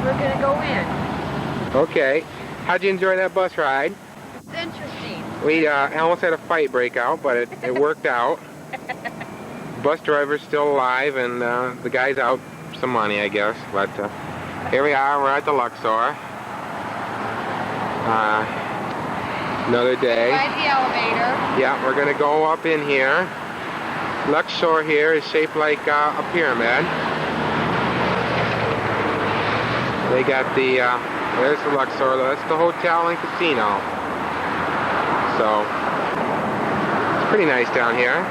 we're going to go in. Okay. How'd you enjoy that bus ride? It's interesting. We almost had a fight break out, but it worked out. Bus driver's still alive, and the guy's out for some money, I guess. But here we are. We're at the Luxor. Another day. Ride the elevator. Yeah, we're going to go up in here. Luxor here is shaped like a pyramid. They got the, there's the Luxor, that's the hotel and casino. So, it's pretty nice down here.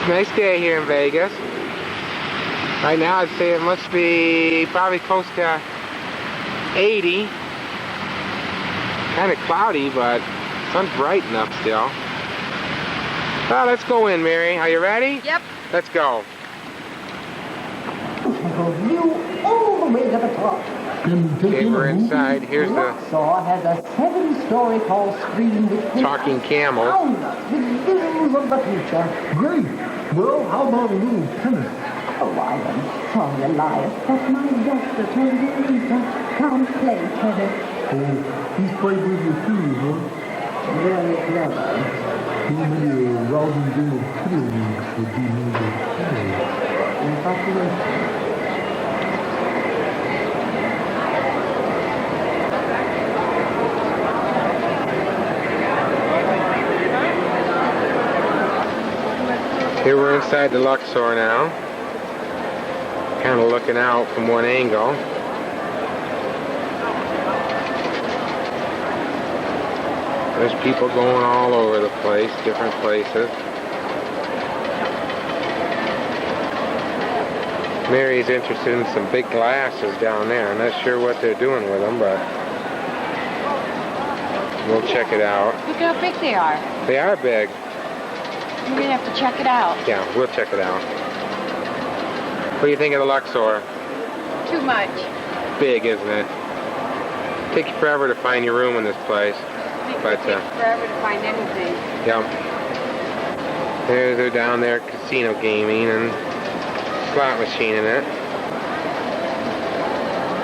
Nice day here in Vegas. Right now I'd say it must be probably close to 80. Kind of cloudy, but the sun's bright enough still. Well, let's go in, Mary. Are you ready? Yep. Let's go. View all the way to the top. Okay, we're inside. Here's the Luxor has a 7-story tall screen with talking camel. with visions of the future. Great. Well, how about a little tennis? Oh, I am sorry, Elias, but my doctor told me Lisa can't play tennis. Oh, he's played with you too, huh? Very clever. Too many rousing little tiddlywinks would be made of tennis. Here we're inside the Luxor now. Kind of looking out from one angle. There's people going all over the place, different places. Mary's interested in some big glasses down there. I'm not sure what they're doing with them, but we'll check it out. Look how big they are. They are big. We're going to have to check it out. Yeah, we'll check it out. What do you think of the Luxor? Too much. Big, isn't it? Takes you forever to find your room in this place. It But takes forever to find anything. yeah. They're down there casino gaming and slot machine in it.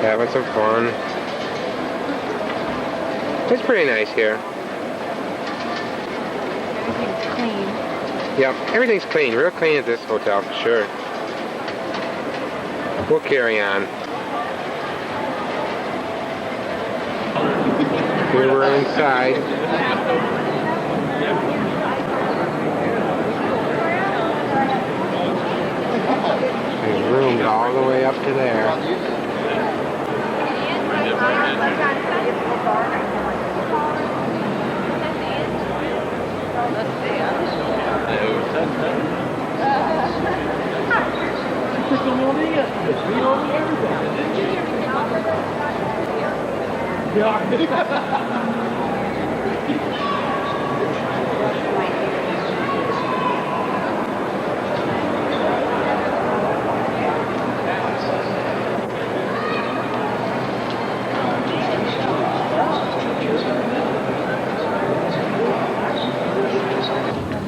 Having some fun. It's pretty nice here. Everything's clean. Yep, everything's clean. Real clean at this hotel for sure. We'll carry on. Here we're inside. There's rooms all the way up to there.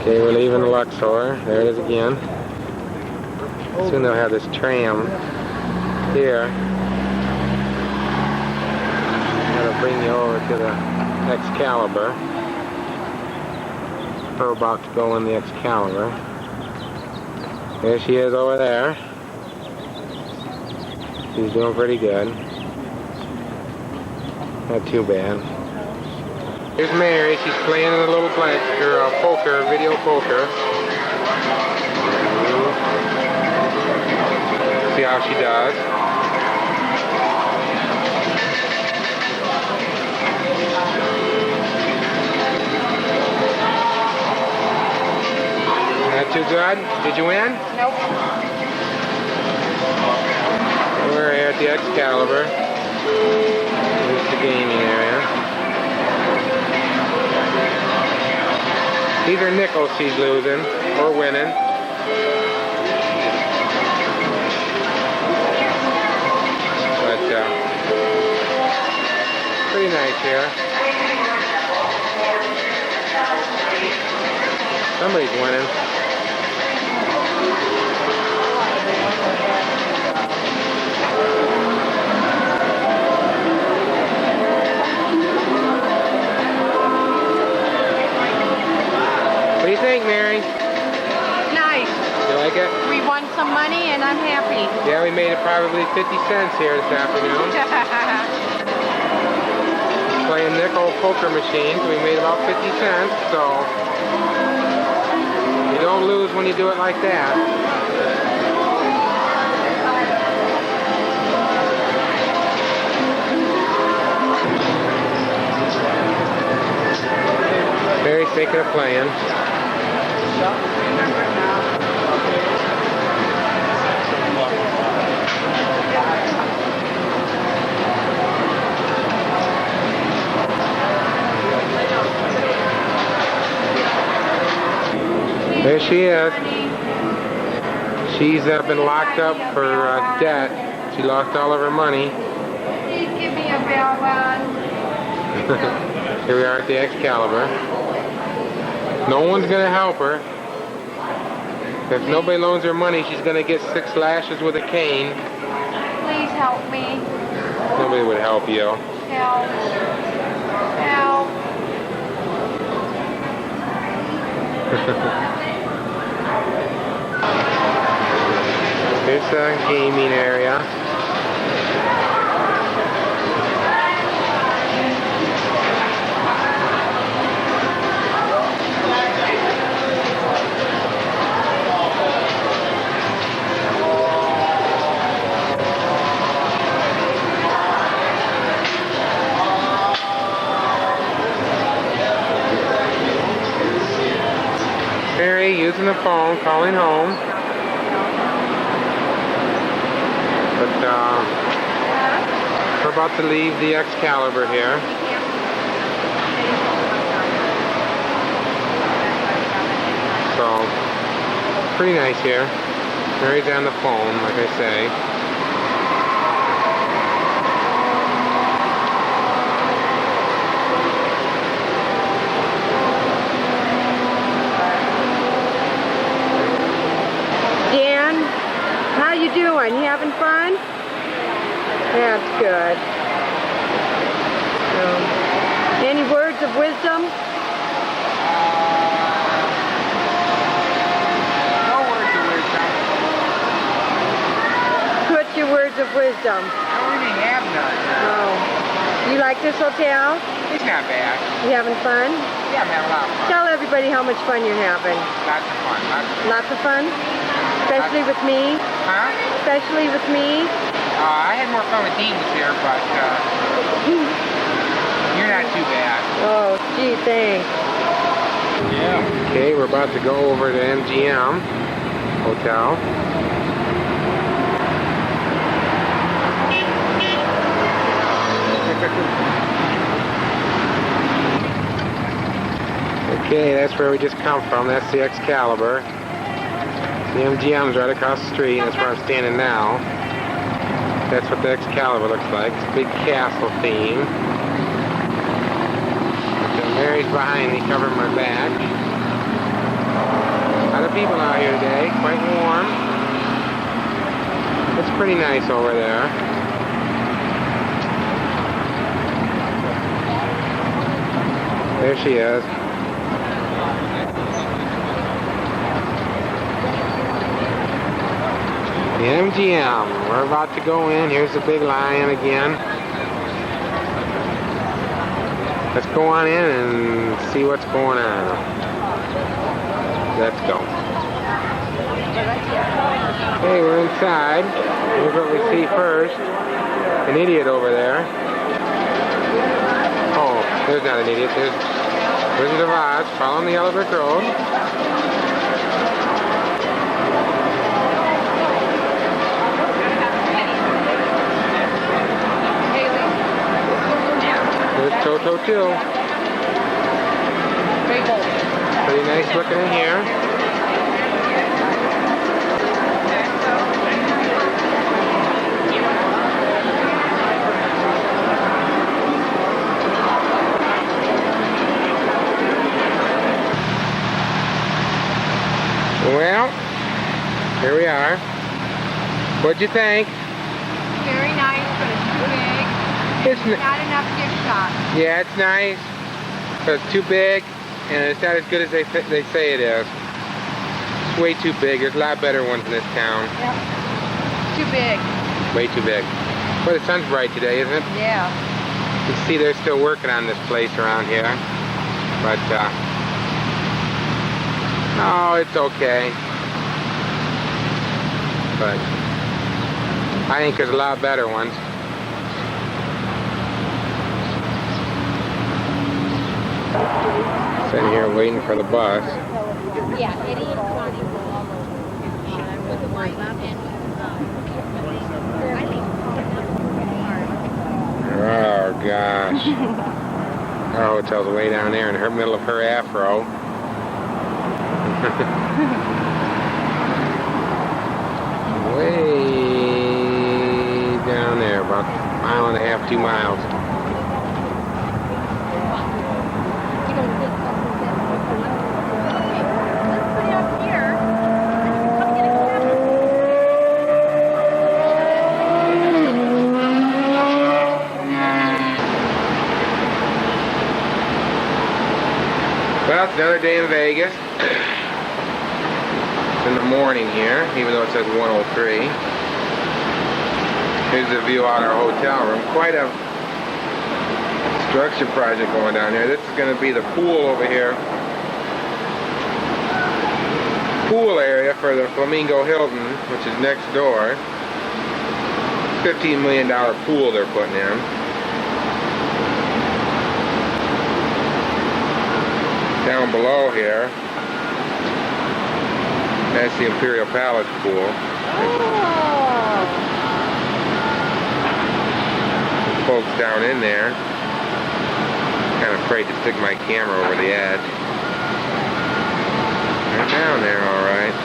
Okay, we're leaving the Luxor. There it is again. Soon they'll have this tram here. That'll bring you over to the Excalibur. We're about to go in the Excalibur. There she is over there. She's doing pretty good. Not too bad. Here's Mary. She's playing a little poker, video poker. See how she does. Not too good? Did you win? Nope. We're here at the Excalibur. Here's the gaming area. These are nickels she's losing or winning. But pretty nice here. Somebody's winning. What do you think, Mary? Nice. You like it? We won some money and I'm happy. Yeah, we made it probably 50 cents here this afternoon. Playing nickel poker machines, we made about 50 cents, so you don't lose when you do it like that. Mary's thinking of playing. There she is. She's been locked up for debt. She lost all of her money. Please give me a bell run. Here we are at the Excalibur. No one's going to help her. If nobody loans her money, she's going to get 6 lashes with a cane. Please help me. Nobody would help you. Help. Help. Here's the gaming area. Mary using the phone, calling home. But we're about to leave the Excalibur here. So, pretty nice here. Mary's on the phone, like I say. How you doing? You having fun? That's good. Any words of wisdom? No words of wisdom. Put your words of wisdom. I don't really have none. Oh. You like this hotel? It's not bad. You having fun? Yeah, I'm having a lot of fun. Tell everybody how much fun you're having. Lots of fun. Lots of fun? Especially with me? Huh? Especially with me? I had more fun with Dean was here, but you're not too bad. Oh, gee, thanks. Yeah. Okay, we're about to go over to MGM Hotel. Okay, that's where we just come from. That's the Excalibur. The MGM's right across the street. That's where I'm standing now. That's what the Excalibur looks like. It's a big castle theme. And Mary's behind me covering my back. A lot of people out here today. Quite warm. It's pretty nice over there. There she is. The MGM. We're about to go in. Here's the big lion again. Let's go on in and see what's going on. Let's go. Okay, we're inside. Here's what we see first. An idiot over there. Oh, there's not an idiot. There's Wizard of Oz following the yellow brick road. There's Toto too. For the Pretty nice looking in here. Well, here we are. What'd you think? Very nice, but it's too big. It's Not enough gift shops. Yeah, it's nice, but it's too big, and it's not as good as they say it is. It's way too big. There's a lot better ones in this town. Yep. Too big. Way too big. But the sun's bright today, isn't it? Yeah. You can see they're still working on this place around here. But, oh, it's okay. But I think there's a lot better ones. Sitting here waiting for the bus. Yeah, Eddie and Connie with the white Oh gosh. Our hotel's way down there in the middle of her afro. Way down there, about a mile and a half, 2 miles. Well, it's another day in Vegas. It's in the morning here, even though it says 103. Here's the view out our hotel room. Quite a construction project going down here. This is going to be the pool over here. Pool area for the Flamingo Hilton, which is next door. $15 million pool they're putting in. Down below here, that's the Imperial Palace pool. Oh. Folks down in there. Kind of afraid to stick my camera over the edge. They're down there, all right.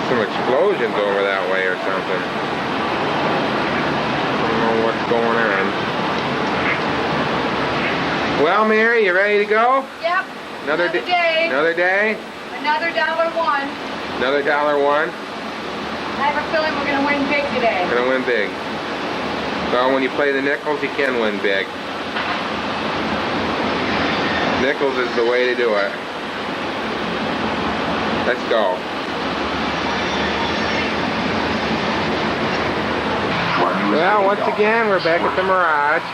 Some explosions over that way or something. What's going on? Well, Mary, you ready to go? Yep. Another day. Another day? Another $1. Another $1? I have a feeling we're going to win big today. Going to win big. Well, when you play the nickels, you can win big. Nickels is the way to do it. Let's go. Well, once again, we're back at the Mirage.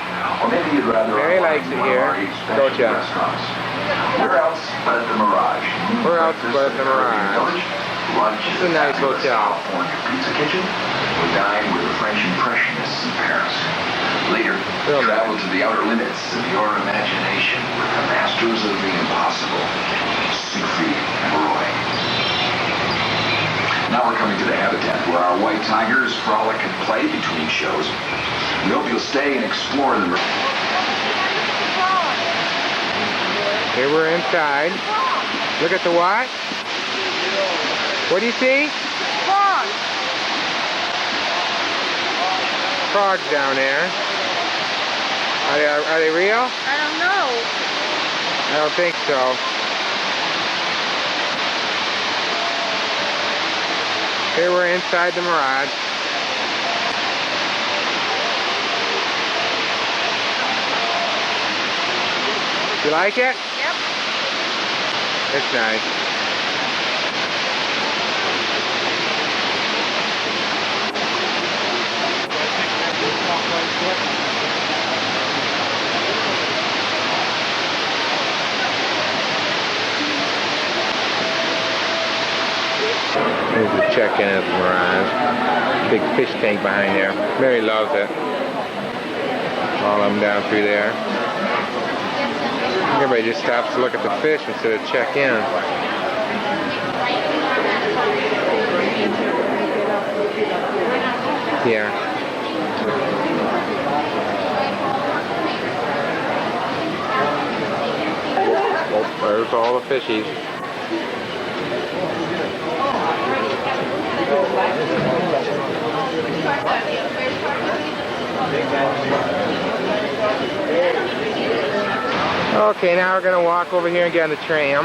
Mary likes it here, don't ya? Where else but at the Mirage? Where else but at the Mirage? It's a nice hotel. California pizza kitchen. We dine with the French Impressionists in Paris. Later, travel to the outer limits of your imagination with the masters of the impossible, Siegfried and Roy. Now we're coming to the habitat where our white tigers frolic and play between shows. We hope you'll stay and explore the... Here we're inside. Look at the what? What do you see? Frogs. Frogs down there. Are they real? I don't know. I don't think so. Here we're inside the Mirage. You like it? Yep. It's nice. There's the check-in at the Mirage. Big fish tank behind there. Mary loves it. All of them down through there. Everybody just stops to look at the fish instead of check in. Yeah. so all the fishies. Okay, now we're going to walk over here and get on the tram.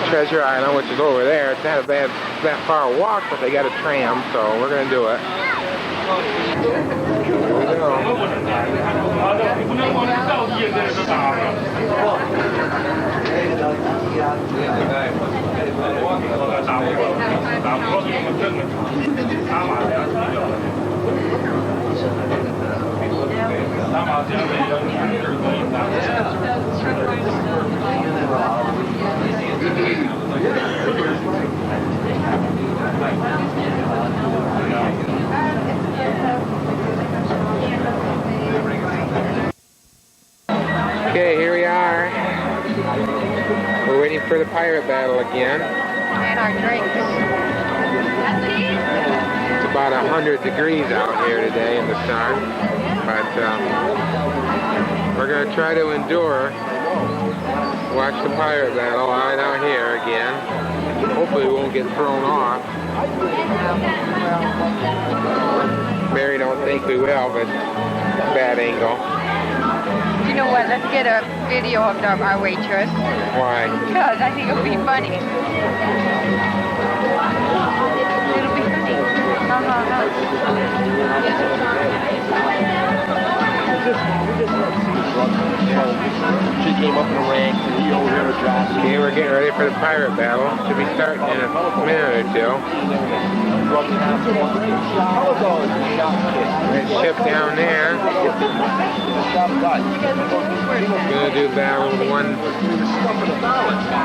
Treasure Island, which is over there. It's not a that far a walk, but they got a tram, so we're going to do it. Here we go. Okay, here we are. We're waiting for the pirate battle again. And our drinks. It's about 100 degrees out here today in the sun, but we're going to try to endure. Watch the pirate battle right out here again. Hopefully we won't get thrown off. Mary don't think we will, but bad angle. You know what? Let's get a video of our waitress. Why? Because I think it'll be funny. It'll be funny. She came up in the ranks and he over here to draft. Okay, we're getting ready for the pirate battle. Should be starting in a minute or two. That ship down there. We're going to do battle with one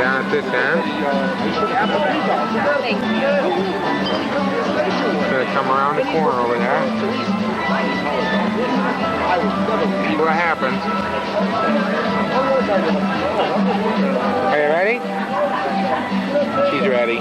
down at this end. It's going to come around the corner over there. See what happens. Are you ready? She's ready.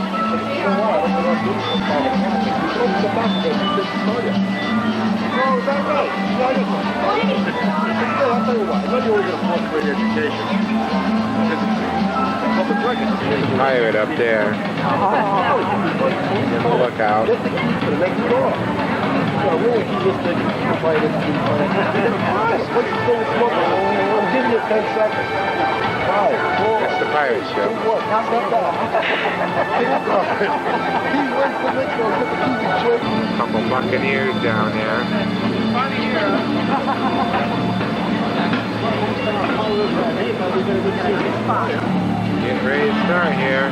Pirate up there. Look out. Give you 10 seconds. That's the pirate ship. Couple buccaneers down there. Getting ready to start here.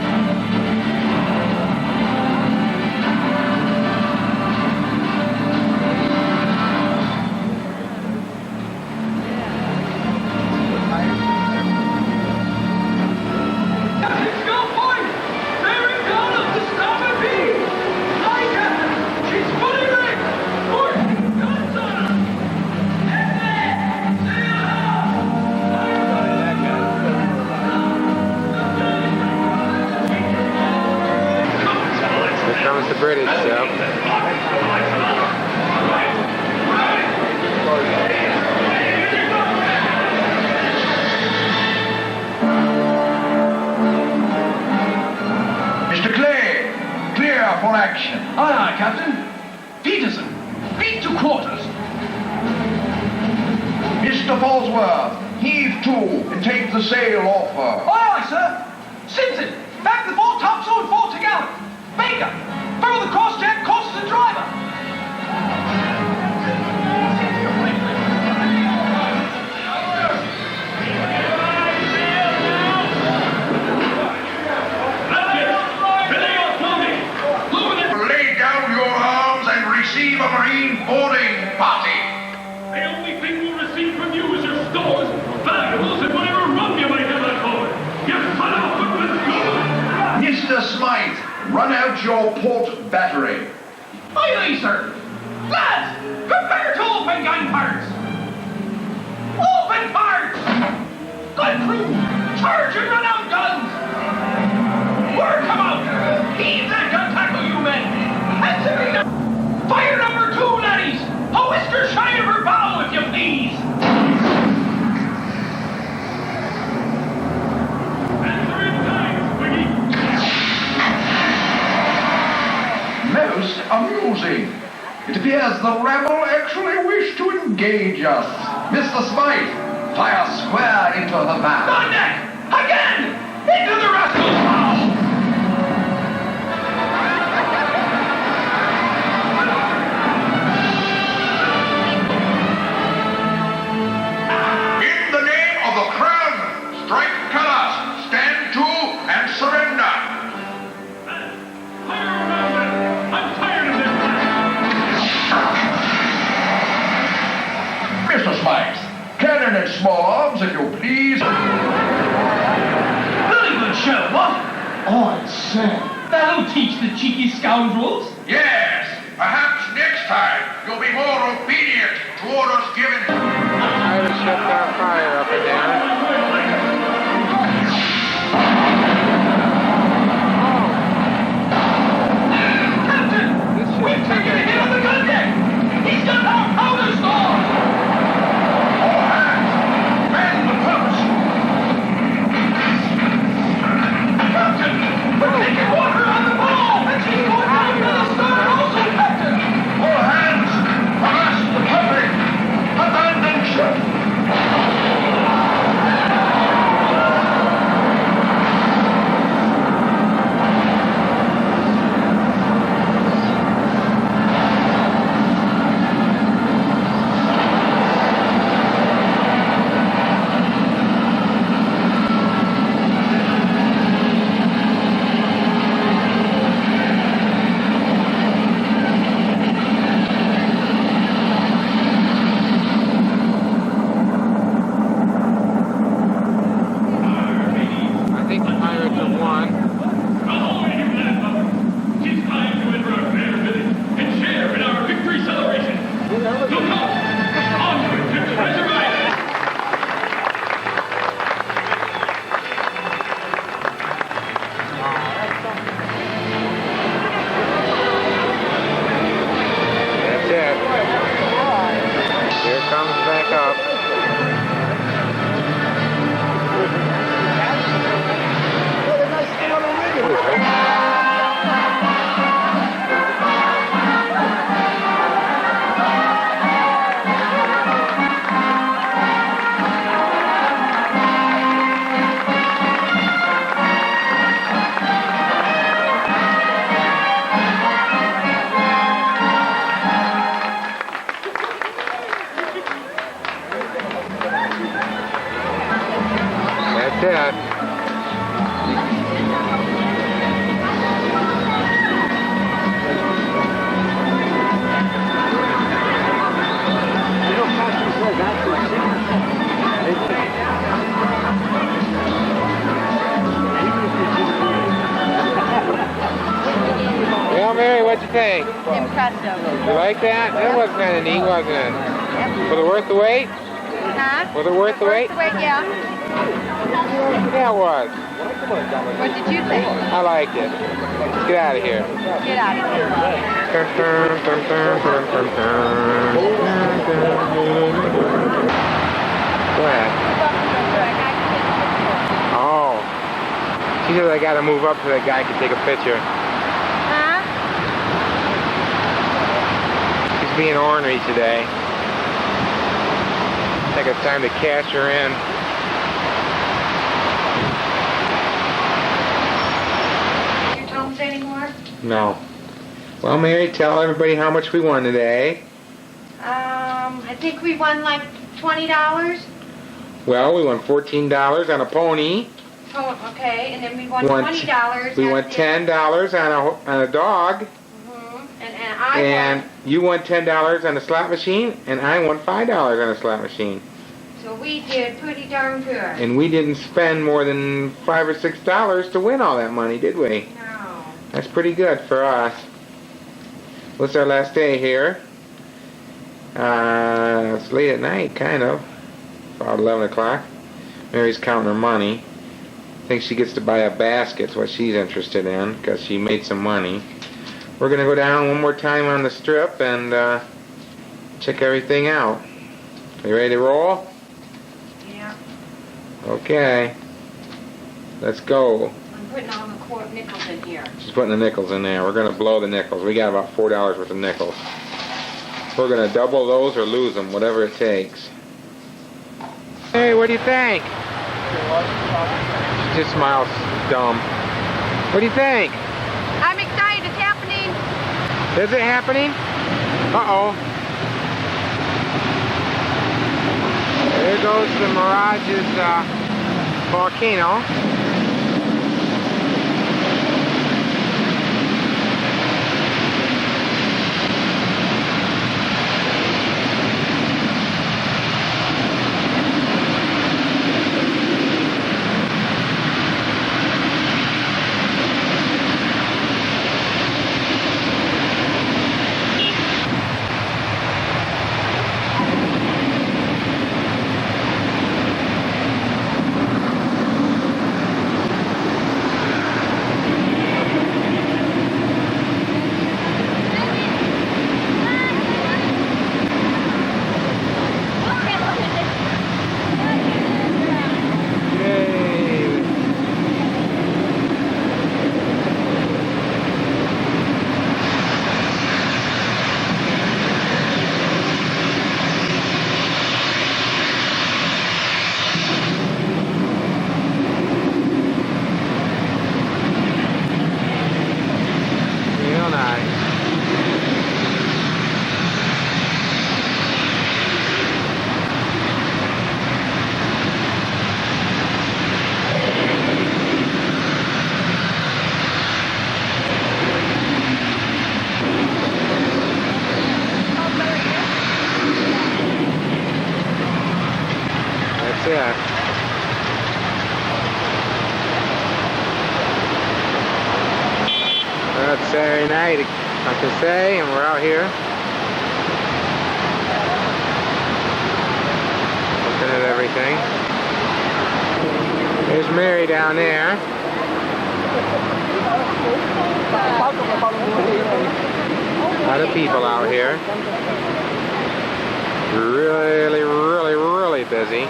The British ship. Mr. Clay, clear for action. Aye, aye, Captain. Peterson, beat to quarters. Mr. Falsworth, heave to and take the sail off her. Aye, aye, sir. Simpson, back the fore topsail and fore to'gallant. Baker, furl the cross-jack, course the driver. Lay down your arms and receive a marine boarding party. The only thing we'll receive from you is your stores, valuables, and whatever rum you might have on board. You're cut off with good. Mr. Smythe, run out your port battery. Aye, aye, sir. Lads, prepare to open gang parts. Open parts. Good crew, charge and run out guns. Word come out. Heave that gun tackle, you men. And Serena, fire number 2, laddies. A whisker shy of her bow, if you please. Answer engage us. Mr. Smythe, fire square into the map. On deck! Again! Into the rascal's mouth! In the name of the Crown, strike colors, stand to and surrender. Fire around them! I'm tired of their fire! Mr. Smythe, cannon and small arms, if you please. Really good show, what? On set. That'll teach the cheeky scoundrels. Yes, perhaps next time you'll be more obedient to orders given. I would shut that fire up in there. Captain! This should We've take taken a hit on the gun deck! He's got our powder store! All hands, man the pumps. Captain! We're taking water on the ball! And she's going down to the stern also, Captain! All hands, arrest the public. Abandon ship. I think the pirates have won. Ahoy, you landlubbers! It's time to enter our fair village and share in our victory celebration. Look out! Onward to Treasure Island! That's it. Here it comes back up. That's it. Well, Mary, what'd you think? Impressive. You like that? That was kind of neat, wasn't it? Was it worth the wait? Huh? Was it worth the wait? Wait, yeah. Yeah, it was. What did you think? I liked it. Let's get out of here. Get out of here. Go ahead. Oh. She says I gotta move up so that guy can take a picture. Huh? She's being ornery today. I think it's time to cash her in. You told us anymore? No. Well, Mary, tell everybody how much we won today. I think we won like $20. Well, we won $14 on a pony. Oh, okay, and then we won We won $20. We won $10 on a dog. And I And won. you won $10 on a slot machine, and I won $5 on a slot machine. So we did pretty darn good. And we didn't spend more than $5 or $6 to win all that money, did we? No. That's pretty good for us. What's our last day here? It's late at night, kind of. About 11 o'clock. Mary's counting her money. I think she gets to buy a basket. It's what she's interested in, because she made some money. We're going to go down one more time on the strip and check everything out. You ready to roll? Yeah. Okay. Let's go. I'm putting all the nickels in here. She's putting the nickels in there. We're going to blow the nickels. We got about $4 worth of nickels. We're gonna double those or lose them, whatever it takes. Hey, what do you think? She just smiles dumb. What do you think? I'm excited. It's happening. Is it happening? Uh-oh. There goes the Mirage's volcano. Yeah. Well, it's Saturday night, I can say, and we're out here looking at everything. There's Mary down there. A lot of people out here. Really, really, really busy.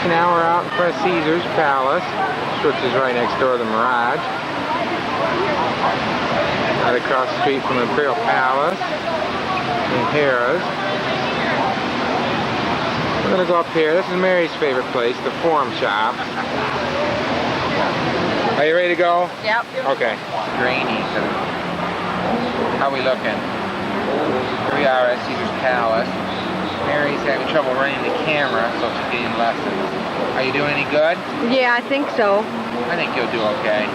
Now we're out in front of Caesar's Palace, which is right next door to the Mirage. Right across the street from Imperial Palace in Harrah's. We're going to go up here. This is Mary's favorite place, the Forum Shop. Are you ready to go? Yep. Okay. Grainy. How we looking? Here we are at Caesar's Palace. Mary's having trouble running the camera, so she's getting lessons. Are you doing any good? Yeah, I think so. I think you'll do okay.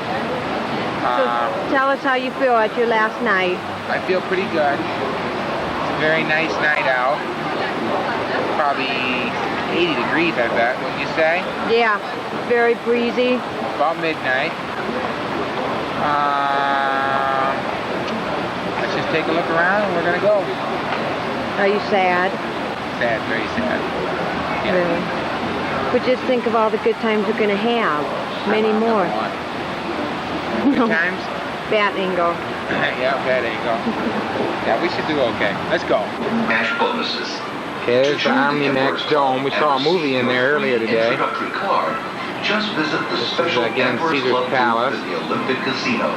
So tell us how you feel at your last night. I feel pretty good. It's a very nice night out. Probably 80 degrees, I bet, wouldn't you say? Yeah, very breezy. About midnight. Let's just take a look around and we're going to go. Are you sad? Sad, very sad. Yeah. Really? But just think of all the good times we're going to have. Many more. Good times? Bad angle. Yeah, bad angle. Yeah, we should do okay. Let's go. Cash bonuses. Okay, there's the OmniMax Dome. We saw a movie in there earlier today. Introductory card. Just visit the special again Emperor's Caesar's Club Palace. booth at the Olympic Casino.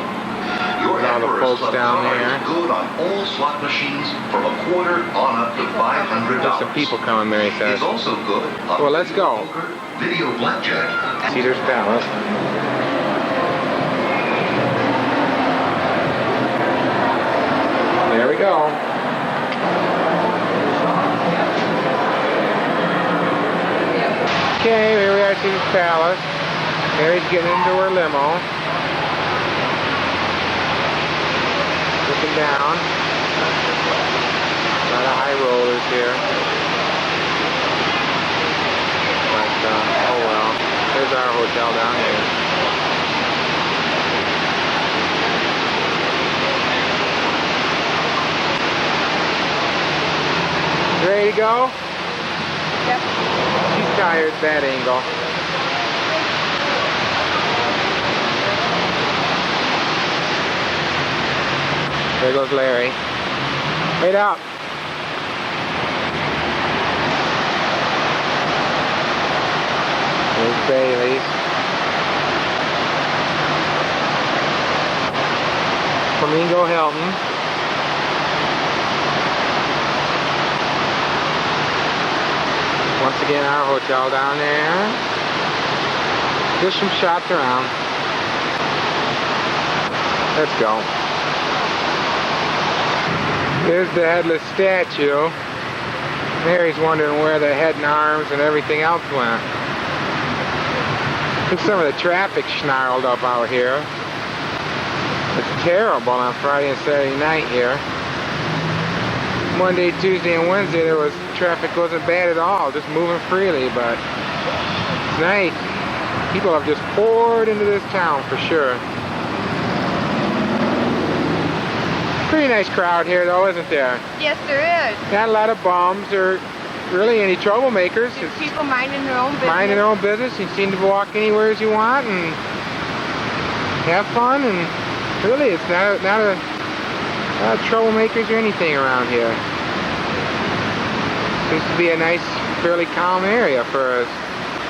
Your All the Emperor's folks Club down card there. is good on all slot machines from $25 on up to $500. There's some people coming, Mary says. It's also good on Well, let's go. poker, video blackjack, and Caesar's Palace. There we go. Okay, here we are at Caesar's Palace. Mary's getting into her limo. Looking down. A lot of high rollers here. But, oh well. There's our hotel down here. You ready to go? Yep. She's tired, bad angle. There goes Larry. Wait up. There's Bailey's. Flamingo Hilton. Once again, our hotel down there. Just some shots around. Let's go. There's the headless statue. Mary's wondering where the head and arms and everything else went. Look, some of the traffic snarled up out here. It's terrible on Friday and Saturday night here. Monday, Tuesday, and Wednesday traffic wasn't bad at all, just moving freely, but tonight people have just poured into this town for sure. Pretty nice crowd here though, isn't there? Yes, there is. Not a lot of bums or really any troublemakers. There's people minding their own business. Minding their own business. You seem to walk anywhere as you want and have fun, and really it's not a lot of troublemakers or anything around here. Seems to be a nice, fairly calm area for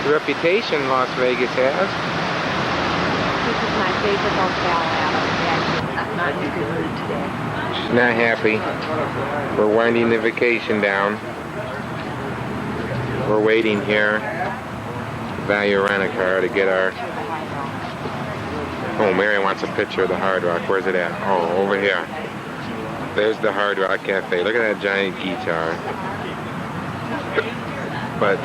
the reputation Las Vegas has. This is my favorite hotel, Adam. I'm not in a good mood today. She's not happy. We're winding the vacation down. We're waiting here. Value Rent-A-Car to get our... Oh, Mary wants a picture of the Hard Rock. Where's it at? Oh, over here. There's the Hard Rock Cafe. Look at that giant guitar. But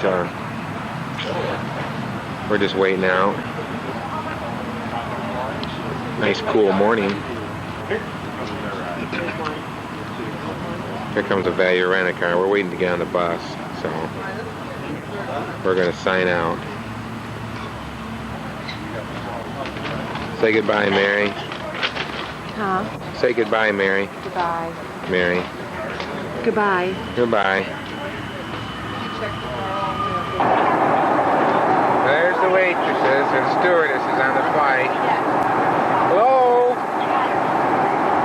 we're just waiting out. Nice cool morning. Here comes a Value Rent-A-Car. We're waiting to get on the bus, so we're gonna sign out. Say goodbye, Mary. Huh? Say goodbye, Mary. Goodbye. Mary. Goodbye. Goodbye. There's the waitresses and stewardesses on the flight. Hello?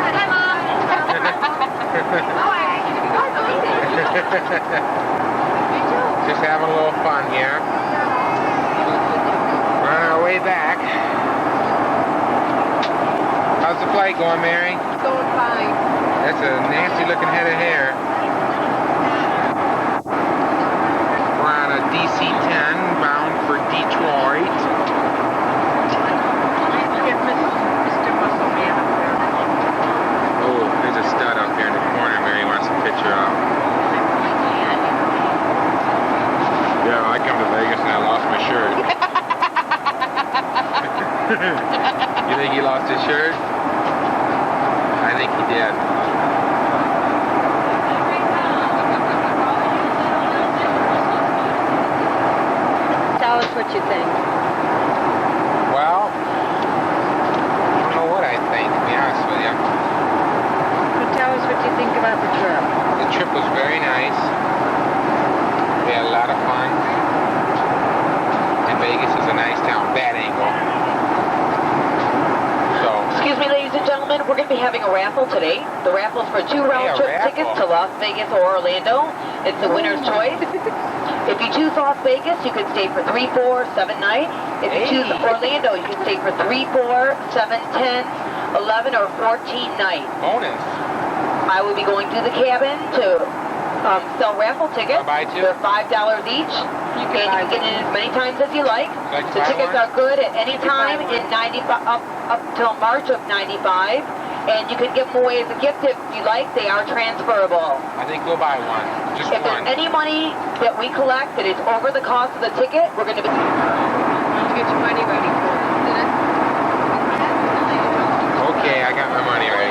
Hi, Mom. Just having a little fun here. We're on our way back. How's the flight going, Mary? It's going fine. That's a nasty looking head of hair. We're on a DC-10 bound for Detroit. Oh, there's a stud up here in the corner Mary wants a picture of. Yeah, I come to Vegas and I lost my shirt. You think he lost his shirt? I think he did. Tell us what you think. Well, I don't know what I think, to be honest with you. But tell us what you think about the trip. The trip was very nice. We had a lot of fun. And Vegas is a nice town. Bad angle. So. Excuse me, ladies and gentlemen, we're going to be having a raffle today. The raffle's for 2 round-trip tickets to Las Vegas or Orlando. It's the winner's choice. If you choose Las Vegas, you can stay for 3, 4, 7 nights. If you choose Orlando, you can stay for 3, 4, 7, 10, 11, or 14 nights. Bonus. I will be going to the cabin to sell raffle tickets. Buy 2? They're $5 each. You can get in as many times as you like. The tickets are good at any time in 95 up till March of 95. And you can give them away as a gift if you like. They are transferable. I think we'll buy one. Just If one. there's any money that we collect that is over the cost of the ticket, we're going to be... Get your money ready for it. Okay, I got my money ready.